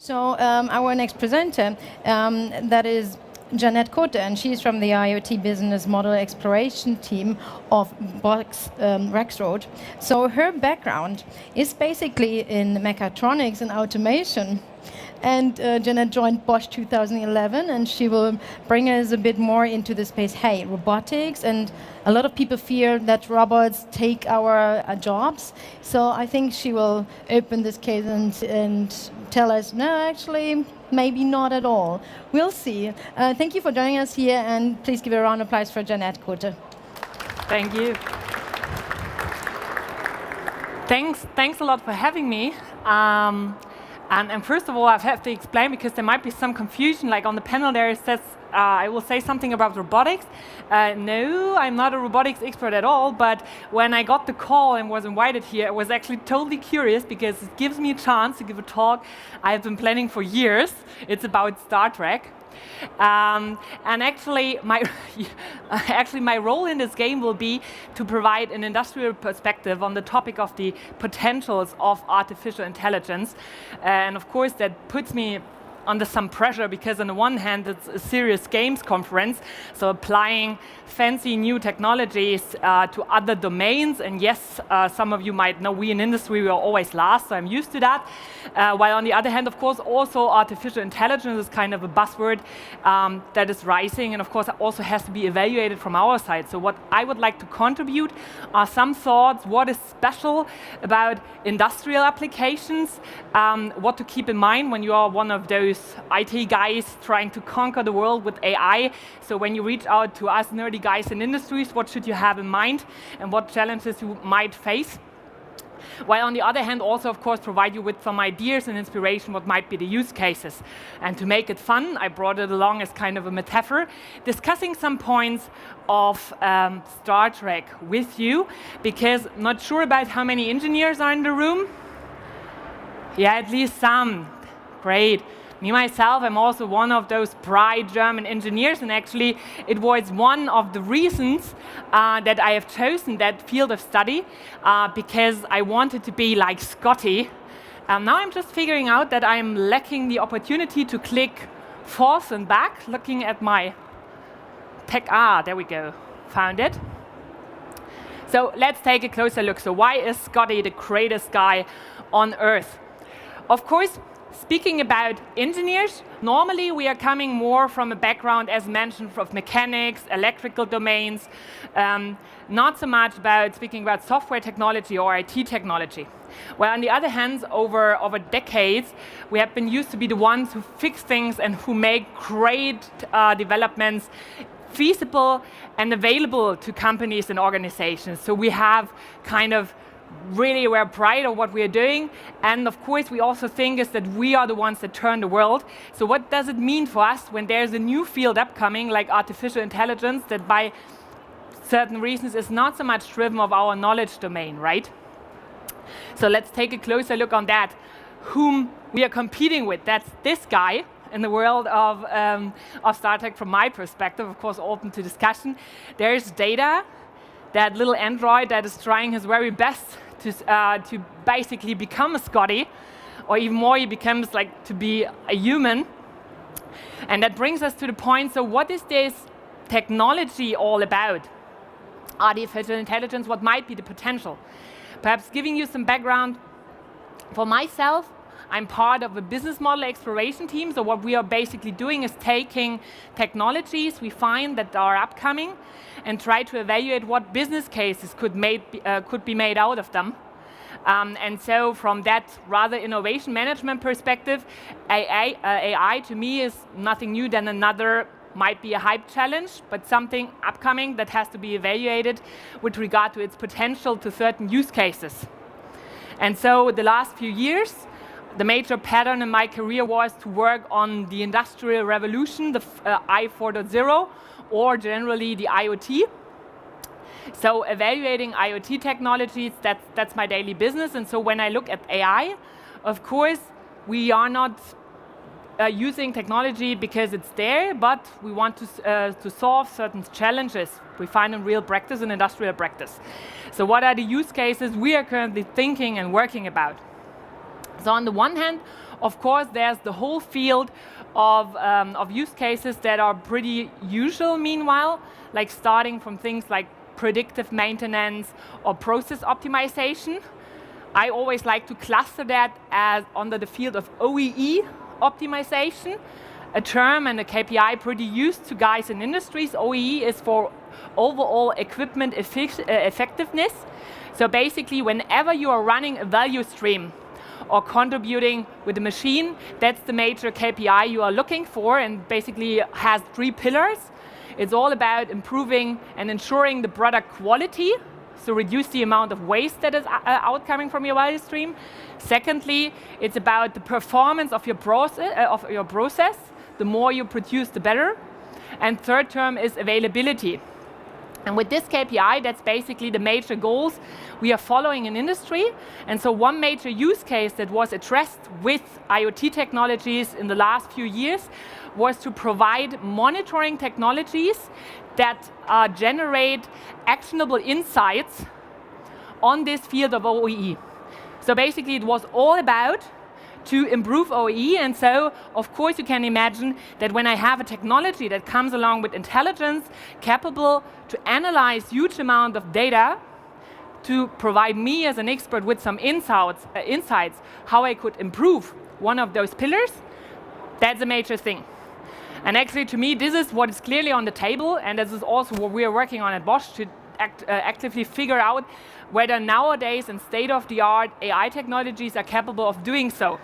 So our next presenter, that is Janette Kothe, and she's from the IoT Business Model Exploration team of Bosch Rexroth. So her background is basically in mechatronics and automation. And Janette joined Bosch 2011, and she will bring us a bit more into the space. Hey, robotics, and a lot of people fear that robots take our jobs. So I think she will open this case and tell us, no, actually, maybe not at all. We'll see. Thank you for joining us here, and please give a round of applause for Janette Kothe. Thank you. Thanks a lot for having me. And first of all, I have to explain, because there might be some confusion. Like on the panel there, it says I will say something about robotics. No, I'm not a robotics expert at all, but when I got the call and was invited here, I was actually totally curious, because it gives me a chance to give a talk I've been planning for years. It's about Star Trek. And actually my role in this game will be to provide an industrial perspective on the topic of the potentials of artificial intelligence. And of course, that puts me under some pressure, because on the one hand, it's a serious games conference, so applying fancy new technologies to other domains. And yes, some of you might know we in industry, we are always last, so I'm used to that. While on the other hand, of course, also artificial intelligence is kind of a buzzword that is rising, and of course also has to be evaluated from our side. So what I would like to contribute are some thoughts, what is special about industrial applications, what to keep in mind when you are one of those IT guys trying to conquer the world with AI. So when you reach out to us nerdy guys in industries, what should you have in mind, and what challenges you might face? While on the other hand, also of course provide you with some ideas and inspiration what might be the use cases. And to make it fun, I brought it along as kind of a metaphor, discussing some points of Star Trek with you, because I'm not sure about how many engineers are in the room. Yeah, at least some. Great. Me, myself, I'm also one of those bright German engineers, and actually it was one of the reasons that I have chosen that field of study, because I wanted to be like Scotty. Now I'm just figuring out that I'm lacking the opportunity to click forth and back, looking at my tech. There we go, found it. So let's take a closer look. So why is Scotty the greatest guy on Earth? Of course, speaking about engineers, normally we are coming more from a background, as mentioned, of mechanics, electrical domains, not so much about speaking about software technology or IT technology. Well, on the other hand, over decades, we have been used to be the ones who fix things and who make great developments feasible and available to companies and organizations. So we have kind of really, we're proud of what we are doing, and of course we also think is that we are the ones that turn the world. So what does it mean for us when there's a new field upcoming, like artificial intelligence, that by certain reasons is not so much driven of our knowledge domain, right? So let's take a closer look on that. Whom we are competing with, that's this guy in the world of Star Trek from my perspective, of course open to discussion. There's Data, that little android that is trying his very best to basically become a Scotty, or even more, he becomes like to be a human. And that brings us to the point, so what is this technology all about? Artificial intelligence, what might be the potential? Perhaps giving you some background. For myself, I'm part of a business model exploration team, so what we are basically doing is taking technologies we find that are upcoming and try to evaluate what business cases could be made out of them. And so from that rather innovation management perspective, AI to me is nothing new than another, might be a hype challenge, but something upcoming that has to be evaluated with regard to its potential to certain use cases. And so the last few years, the major pattern in my career was to work on the industrial revolution, the I 4.0, or generally the IoT. So evaluating IoT technologies, that's my daily business. And so when I look at AI, of course, we are not using technology because it's there, but we want to solve certain challenges we find in real practice, in industrial practice. So what are the use cases we are currently thinking and working about? So on the one hand, Of course, there's the whole field of use cases that are pretty usual meanwhile, like starting from things like predictive maintenance or process optimization. I always like to cluster that as under the field of OEE optimization, a term and a KPI pretty used to guys in industries. OEE is for overall equipment effectiveness. So basically, whenever you are running a value stream or contributing with the machine, that's the major KPI you are looking for, and basically has 3 pillars. It's all about improving and ensuring the product quality, so reduce the amount of waste that is outcoming from your value stream. Secondly, it's about the performance of your process. The more you produce, the better. And third term is availability. And with this KPI, that's basically the major goals we are following in industry. And so one major use case that was addressed with IoT technologies in the last few years was to provide monitoring technologies that generate actionable insights on this field of OEE. So basically it was all about to improve OEE, and so of course you can imagine that when I have a technology that comes along with intelligence, capable to analyze huge amount of data, to provide me as an expert with some insights how I could improve one of those pillars, that's a major thing. And actually to me this is what is clearly on the table, and this is also what we are working on at Bosch to actively figure out whether nowadays in state-of-the-art AI technologies are capable of doing so,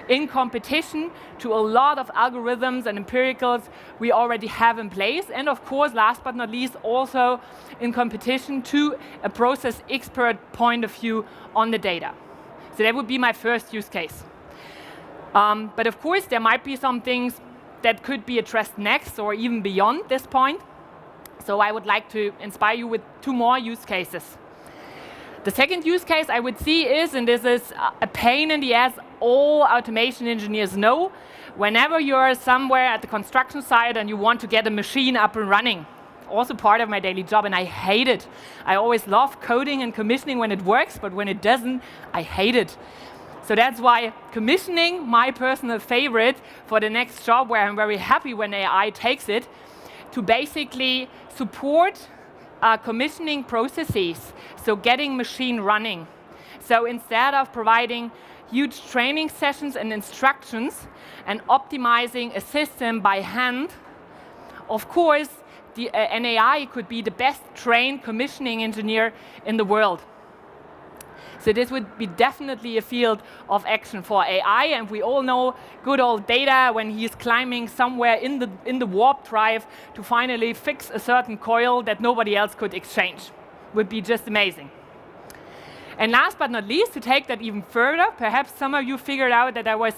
in competition to a lot of algorithms and empiricals we already have in place, and of course, last but not least, also in competition to a process expert point of view on the data. So that would be my first use case. But of course, there might be some things that could be addressed next or even beyond this point. So I would like to inspire you with 2 more use cases. The second use case I would see is, and this is a pain in the ass all automation engineers know, whenever you're somewhere at the construction site and you want to get a machine up and running. Also part of my daily job, and I hate it. I always love coding and commissioning when it works, but when it doesn't, I hate it. So that's why commissioning, my personal favorite for the next job, where I'm very happy when AI takes it, to basically support commissioning processes, so getting machine running. So instead of providing huge training sessions and instructions and optimizing a system by hand, of course, an AI could be the best trained commissioning engineer in the world. So this would be definitely a field of action for AI, and we all know good old Data when he's climbing somewhere in the warp drive to finally fix a certain coil that nobody else could exchange. Would be just amazing. And last but not least, to take that even further, perhaps some of you figured out that I was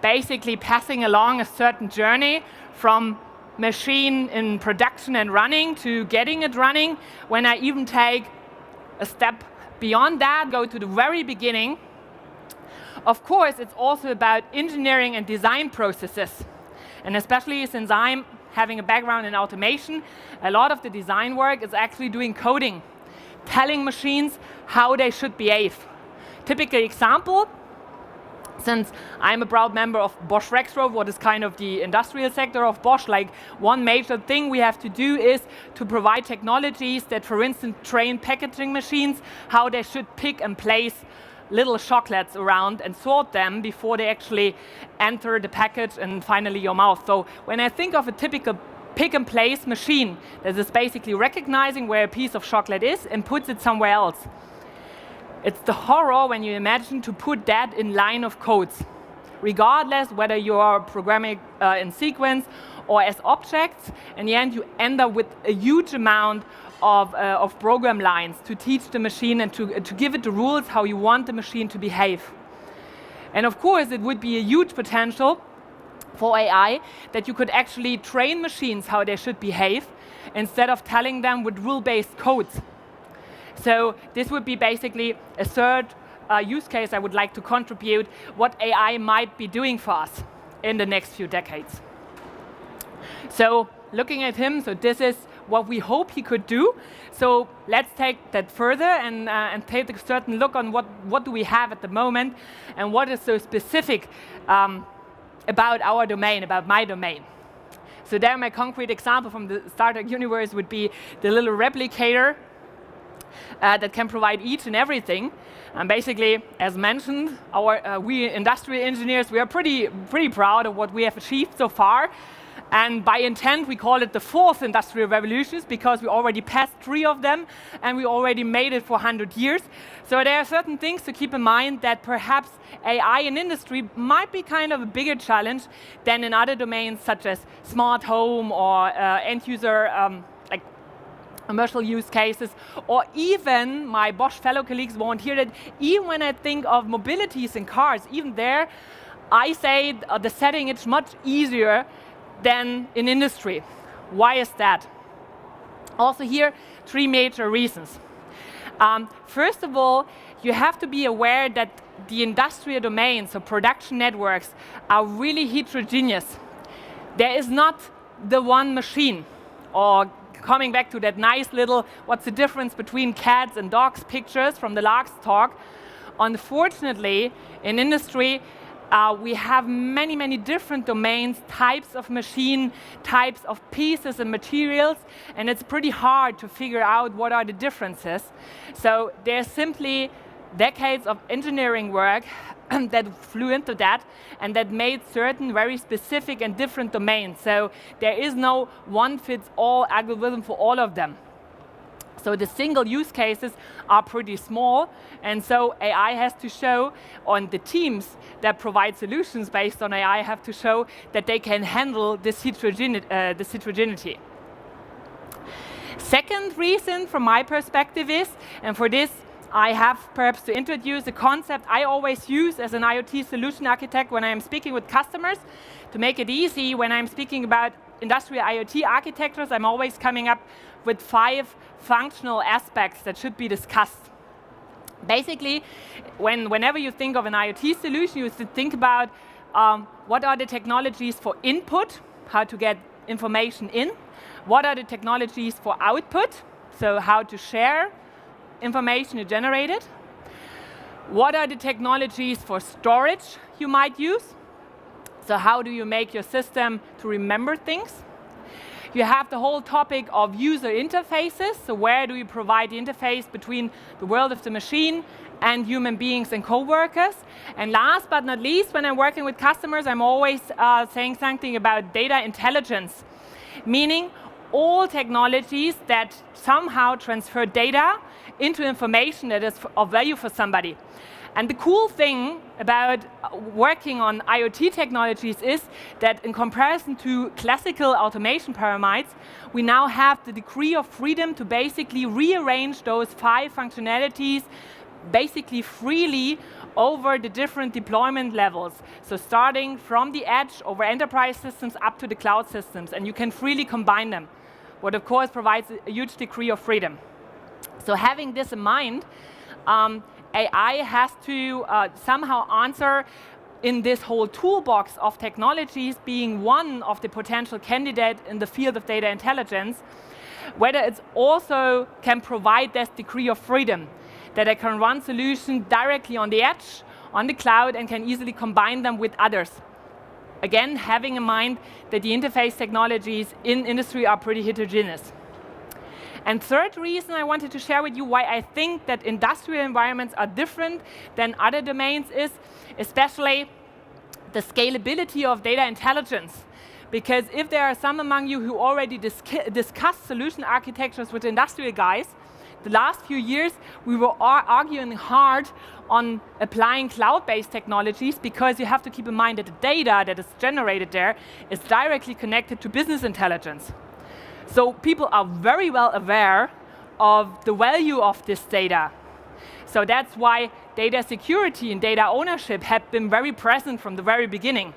basically passing along a certain journey from machine in production and running to getting it running. When I even take a step beyond that, go to the very beginning, of course, it's also about engineering and design processes. And especially since I'm having a background in automation, a lot of the design work is actually doing coding, telling machines how they should behave. Typical example, since I'm a proud member of Bosch Rexroth, what is kind of the industrial sector of Bosch, like one major thing we have to do is to provide technologies that, for instance, train packaging machines how they should pick and place little chocolates around and sort them before they actually enter the package and finally your mouth. So when I think of a typical pick and place machine that is basically recognizing where a piece of chocolate is and puts it somewhere else, it's the horror when you imagine to put that in line of codes, regardless whether you are programming in sequence or as objects. In the end, you end up with a huge amount of program lines to teach the machine and to give it the rules how you want the machine to behave. And of course, it would be a huge potential for AI that you could actually train machines how they should behave instead of telling them with rule-based codes. So this would be basically a third use case I would like to contribute what AI might be doing for us in the next few decades. So looking at him, so this is what we hope he could do. So let's take that further and take a certain look on what do we have at the moment and what is so specific about our domain, about my domain. So there my concrete example from the startup universe would be the little replicator that can provide each and everything. And basically, as mentioned, we industrial engineers, we are pretty proud of what we have achieved so far. And by intent, we call it the 4th industrial revolutions because we already passed 3 of them and we already made it for 100 years. So there are certain things to keep in mind that perhaps AI in industry might be kind of a bigger challenge than in other domains such as smart home or end user like commercial use cases, or even my Bosch fellow colleagues won't hear that, even when I think of mobilities in cars, even there, I say the setting is much easier than in industry. Why is that? Also here, 3 major reasons. First of all, you have to be aware that the industrial domains, so production networks, are really heterogeneous. There is not the one machine, or coming back to that nice little, what's the difference between cats and dogs pictures from the last talk. Unfortunately, in industry, we have many different domains, types of machine, types of pieces and materials, and it's pretty hard to figure out what are the differences. So there's simply decades of engineering work that flew into that and that made certain very specific and different domains. So there is no one-fits-all algorithm for all of them. So the single use cases are pretty small, and so AI has to show, on the teams that provide solutions based on AI have to show that they can handle this heterogeneity. Second reason from my perspective is, and for this I have perhaps to introduce a concept I always use as an IoT solution architect when I'm speaking with customers. To make it easy, when I'm speaking about industrial IoT architectures, I'm always coming up with 5 functional aspects that should be discussed. Basically, whenever you think of an IoT solution, you should think about what are the technologies for input, how to get information in, what are the technologies for output, so how to share information you generated, what are the technologies for storage you might use, so how do you make your system to remember things. You have the whole topic of user interfaces, so where do you provide the interface between the world of the machine and human beings and co-workers. And last but not least, when I'm working with customers, I'm always saying something about data intelligence, meaning all technologies that somehow transfer data into information that is of value for somebody. And the cool thing about working on IoT technologies is that in comparison to classical automation pyramids, we now have the degree of freedom to basically rearrange those 5 functionalities basically freely over the different deployment levels. So starting from the edge over enterprise systems up to the cloud systems, and you can freely combine them, what of course provides a huge degree of freedom. So having this in mind, AI has to somehow answer in this whole toolbox of technologies, being one of the potential candidates in the field of data intelligence, whether it also can provide this degree of freedom, that I can run solutions directly on the edge, on the cloud, and can easily combine them with others. Again, having in mind that the interface technologies in industry are pretty heterogeneous. And third reason I wanted to share with you why I think that industrial environments are different than other domains is especially the scalability of data intelligence. Because if there are some among you who already discussed solution architectures with industrial guys, the last few years we were arguing hard on applying cloud-based technologies, because you have to keep in mind that the data that is generated there is directly connected to business intelligence. So people are very well aware of the value of this data. So that's why data security and data ownership have been very present from the very beginning.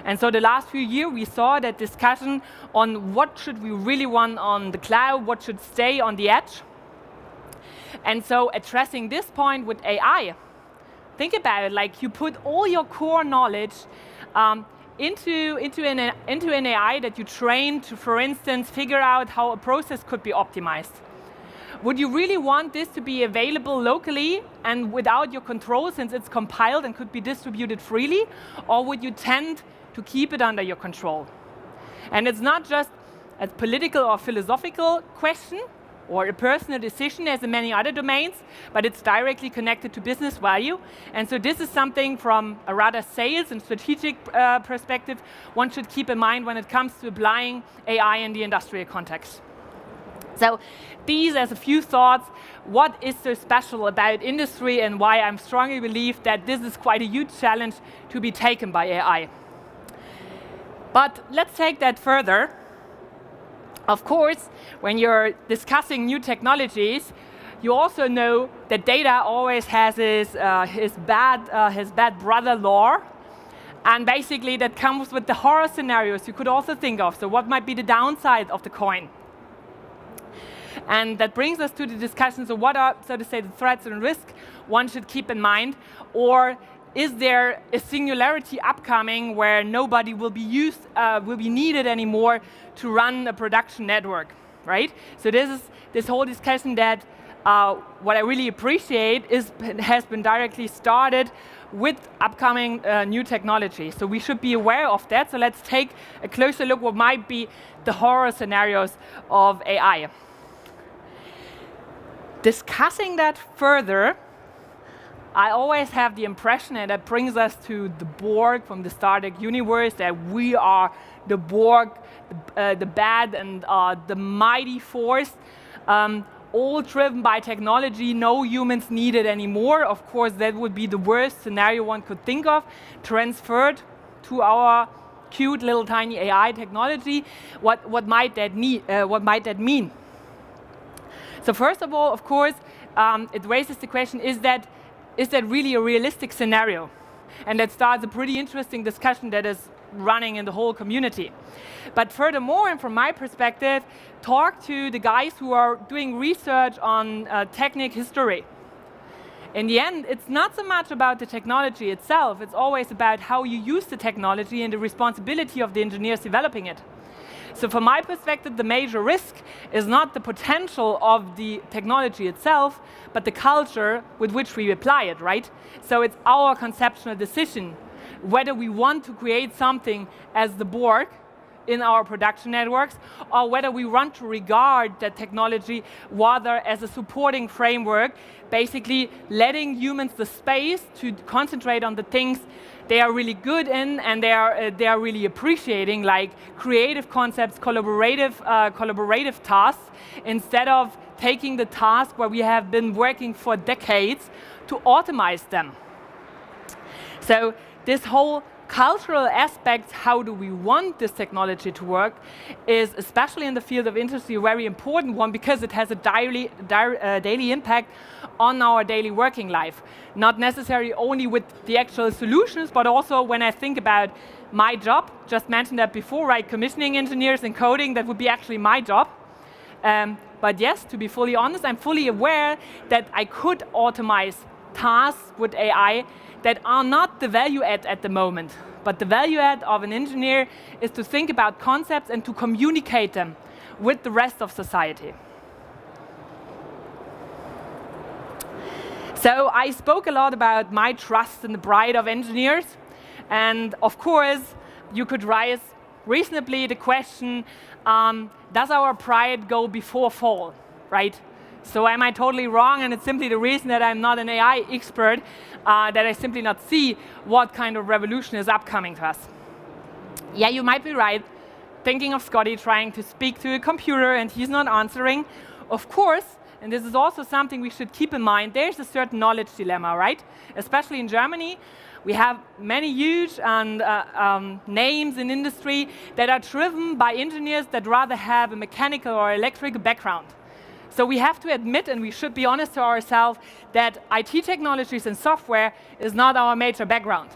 And so the last few years we saw that discussion on what should we really want on the cloud, what should stay on the edge. And so addressing this point with AI, think about it, like you put all your core knowledge into an AI that you train to, for instance, figure out how a process could be optimized. Would you really want this to be available locally and without your control, since it's compiled and could be distributed freely? Or would you tend to keep it under your control? And it's not just a political or philosophical question or a personal decision as in many other domains, but it's directly connected to business value. And so this is something from a rather sales and strategic perspective one should keep in mind when it comes to applying AI in the industrial context. So these as a few thoughts, what is so special about industry and why I strongly believe that this is quite a huge challenge to be taken by AI. But let's take that further. Of course, when you're discussing new technologies, you also know that data always has his bad brother law. And basically that comes with the horror scenarios you could also think of. So what might be the downside of the coin? And that brings us to the discussion, so what are, so to say, the threats and risks one should keep in mind? Or is there a singularity upcoming where nobody will be needed anymore to run a production network, right? So this whole discussion that what I really appreciate has been directly started with upcoming new technology. So we should be aware of that. So let's take a closer look what might be the horror scenarios of AI. Discussing that further, I always have the impression, and that brings us to the Borg from the Star Trek universe, that we are the Borg, the bad and the mighty force, all driven by technology, no humans needed anymore. Of course, that would be the worst scenario one could think of, transferred to our cute little tiny AI technology. What might that mean? So first of all, of course, it raises the question, is that really a realistic scenario? And that starts a pretty interesting discussion that is running in the whole community. But furthermore, and from my perspective, talk to the guys who are doing research on technic history. In the end, it's not so much about the technology itself, it's always about how you use the technology and the responsibility of the engineers developing it. So from my perspective, the major risk is not the potential of the technology itself, but the culture with which we apply it, right? So it's our conceptual decision whether we want to create something as the Borg in our production networks, or whether we want to regard that technology rather as a supporting framework, basically letting humans the space to concentrate on the things they are really good in and they are really appreciating, like creative concepts, collaborative tasks, instead of taking the task where we have been working for decades to automate them. So this whole cultural aspect, how do we want this technology to work, is especially in the field of industry a very important one, because it has a daily impact on our daily working life. Not necessarily only with the actual solutions, but also when I think about my job, just mentioned that before, right? Commissioning engineers and coding, that would be actually my job. But yes, to be fully honest, I'm fully aware that I could automate tasks with AI that are not the value add at the moment. But the value add of an engineer is to think about concepts and to communicate them with the rest of society. So I spoke a lot about my trust in the pride of engineers. And of course, you could raise reasonably the question, does our pride go before fall, right? So am I totally wrong, and it's simply the reason that I'm not an AI expert, that I simply not see what kind of revolution is upcoming to us? Yeah, you might be right, thinking of Scotty trying to speak to a computer and he's not answering. Of course, and this is also something we should keep in mind, there's a certain knowledge dilemma, right? Especially in Germany, we have many huge names in industry that are driven by engineers that rather have a mechanical or electrical background. So we have to admit, and we should be honest to ourselves, that IT technologies and software is not our major background.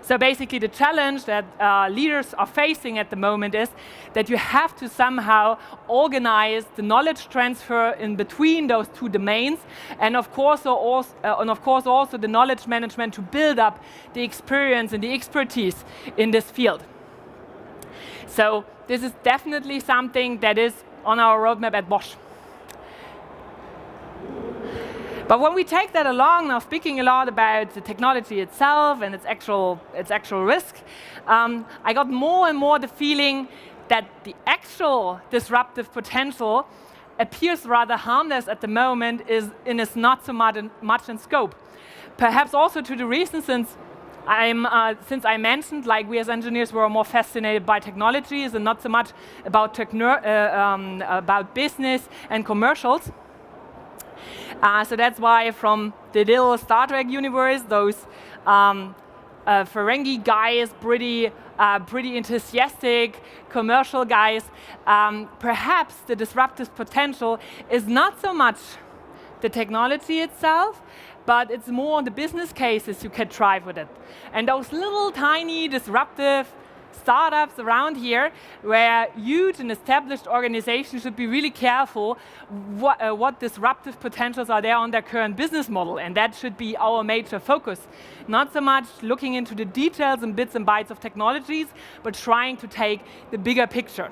So basically the challenge that leaders are facing at the moment is that you have to somehow organize the knowledge transfer in between those two domains, and of course also the knowledge management to build up the experience and the expertise in this field. So this is definitely something that is on our roadmap at Bosch. But when we take that along, now speaking a lot about the technology itself and its actual risk, I got more and more the feeling that the actual disruptive potential appears rather harmless at the moment, is not so much in scope. Perhaps also to the reason since I mentioned, like, we as engineers were more fascinated by technologies and not so much about business and commercials. So that's why from the little Star Trek universe, those Ferengi guys, pretty enthusiastic commercial guys, perhaps the disruptive potential is not so much the technology itself, but it's more the business cases you can drive with it. And those little tiny disruptive startups around here, where huge and established organizations should be really careful what disruptive potentials are there on their current business model, and that should be our major focus. Not so much looking into the details and bits and bytes of technologies, but trying to take the bigger picture.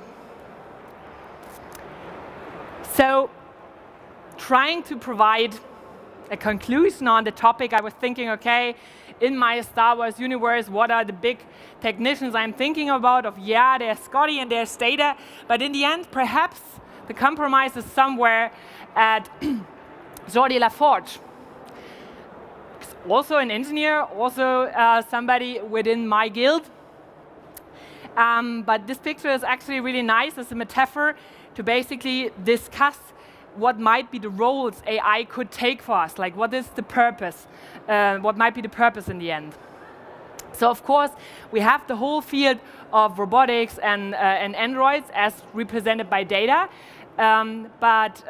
So, trying to provide a conclusion on the topic, I was thinking, okay, in my Star Wars universe, what are the big technicians I'm thinking about? Yeah, there's Scotty and there's Data, but in the end, perhaps the compromise is somewhere at Jordi LaForge. Also an engineer, also somebody within my guild. But this picture is actually really nice as a metaphor to basically discuss what might be the roles AI could take for us, like what is the purpose, what might be the purpose in the end. So of course, we have the whole field of robotics and androids as represented by Data, but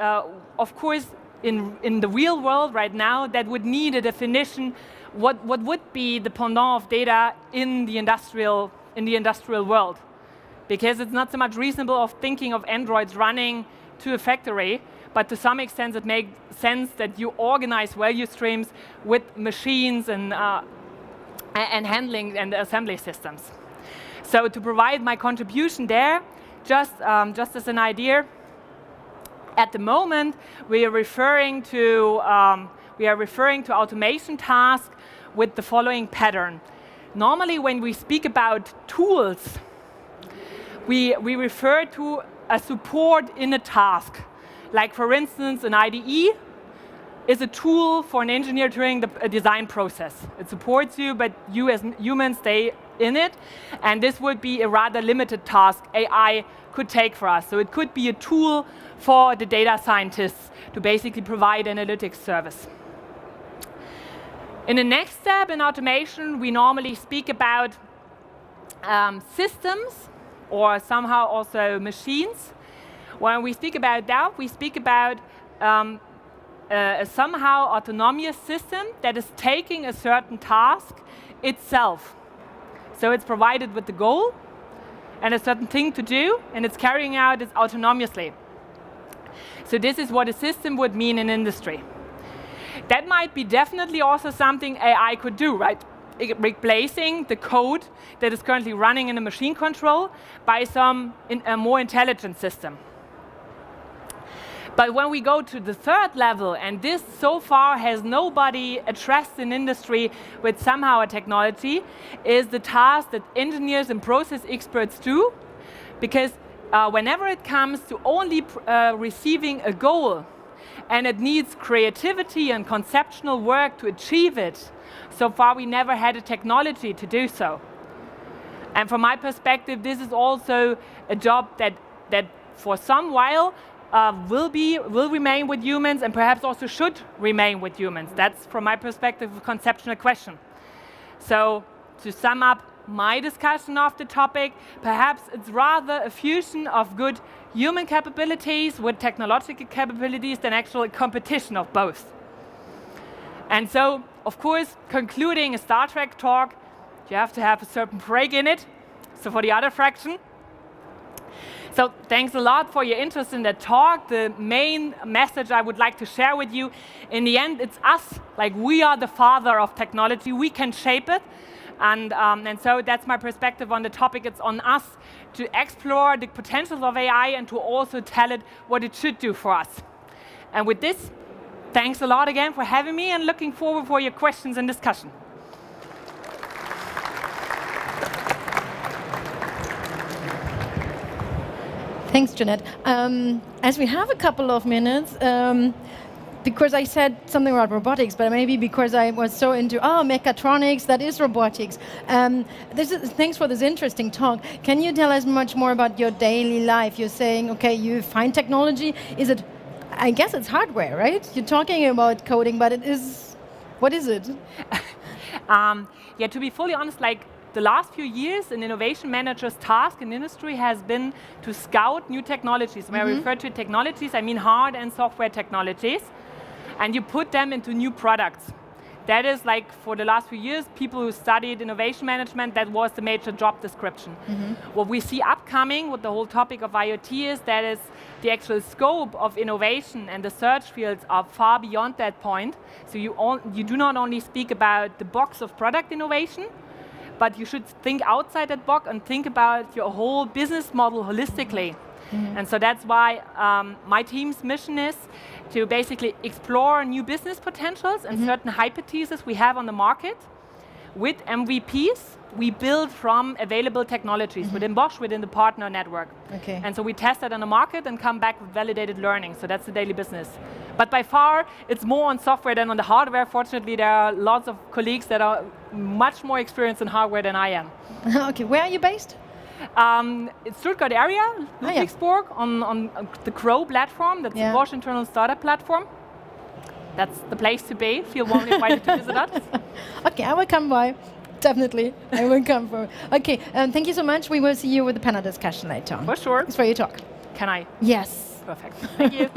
of course, in the real world right now, that would need a definition, what would be the pendant of Data in the industrial world. Because it's not so much reasonable of thinking of androids running to a factory, but to some extent it makes sense that you organize value streams with machines and handling and assembly systems. So to provide my contribution there, just as an idea, at the moment we are referring to automation tasks with the following pattern. Normally, when we speak about tools, we refer to a support in a task. Like, for instance, an IDE is a tool for an engineer during the design process. It supports you, but you as humans stay in it, and this would be a rather limited task AI could take for us. So it could be a tool for the data scientists to basically provide analytics service. In the next step in automation, we normally speak about systems, or somehow also machines. When we speak about that, we speak about a somehow autonomous system that is taking a certain task itself. So it's provided with the goal and a certain thing to do, and it's carrying out it autonomously. So this is what a system would mean in industry. That might be definitely also something AI could do, right? Replacing the code that is currently running in a machine control by a more intelligent system. But when we go to the third level, and this so far has nobody addressed in industry with somehow a technology, is the task that engineers and process experts do, because whenever it comes to only receiving a goal, and it needs creativity and conceptual work to achieve it, so far we never had a technology to do so. And from my perspective, this is also a job that for some while will remain with humans, and perhaps also should remain with humans. That's, from my perspective, a conceptual question. So, to sum up my discussion of the topic, perhaps it's rather a fusion of good human capabilities with technological capabilities than actually a competition of both. And so, of course, concluding a Star Trek talk, you have to have a certain brake in it. So for the other fraction. So thanks a lot for your interest in that talk. The main message I would like to share with you, in the end, it's us. Like, we are the father of technology. We can shape it. And so that's my perspective on the topic. It's on us to explore the potentials of AI and to also tell it what it should do for us. And with this, thanks a lot again for having me, and looking forward for your questions and discussion. Thanks, Jeanette. As we have a couple of minutes, because I said something about robotics, but maybe because I was so into, mechatronics, that is robotics. Thanks for this interesting talk. Can you tell us much more about your daily life? You're saying, okay, you find technology. Is it, I guess it's hardware, right? You're talking about coding, but what is it? Yeah, to be fully honest, like, the last few years, an innovation manager's task in industry has been to scout new technologies. When I refer to technologies, I mean hard and software technologies. And you put them into new products. That is, like, for the last few years, people who studied innovation management, that was the major job description. What we see upcoming with the whole topic of IoT is that is the actual scope of innovation and the search fields are far beyond that point. So you do not only speak about the box of product innovation, but you should think outside that box and think about your whole business model holistically. And so that's why my team's mission is to basically explore new business potentials and certain hypotheses we have on the market. With MVPs, we build from available technologies within Bosch, within the partner network. Okay. And so we test that on the market and come back with validated learning. So that's the daily business. But by far, it's more on software than on the hardware. Fortunately, there are lots of colleagues that are much more experienced in hardware than I am. Okay, where are you based? It's Stuttgart area, Ludwigsburg, on the Grow platform. That's the Bosch internal startup platform. That's the place to be. Feel warmly invited to visit us. Okay, I will come by. Definitely, I will come for. Okay, thank you so much. We will see you with the panel discussion later on. For sure. Thanks for your talk. Can I? Yes. Perfect. Thank you.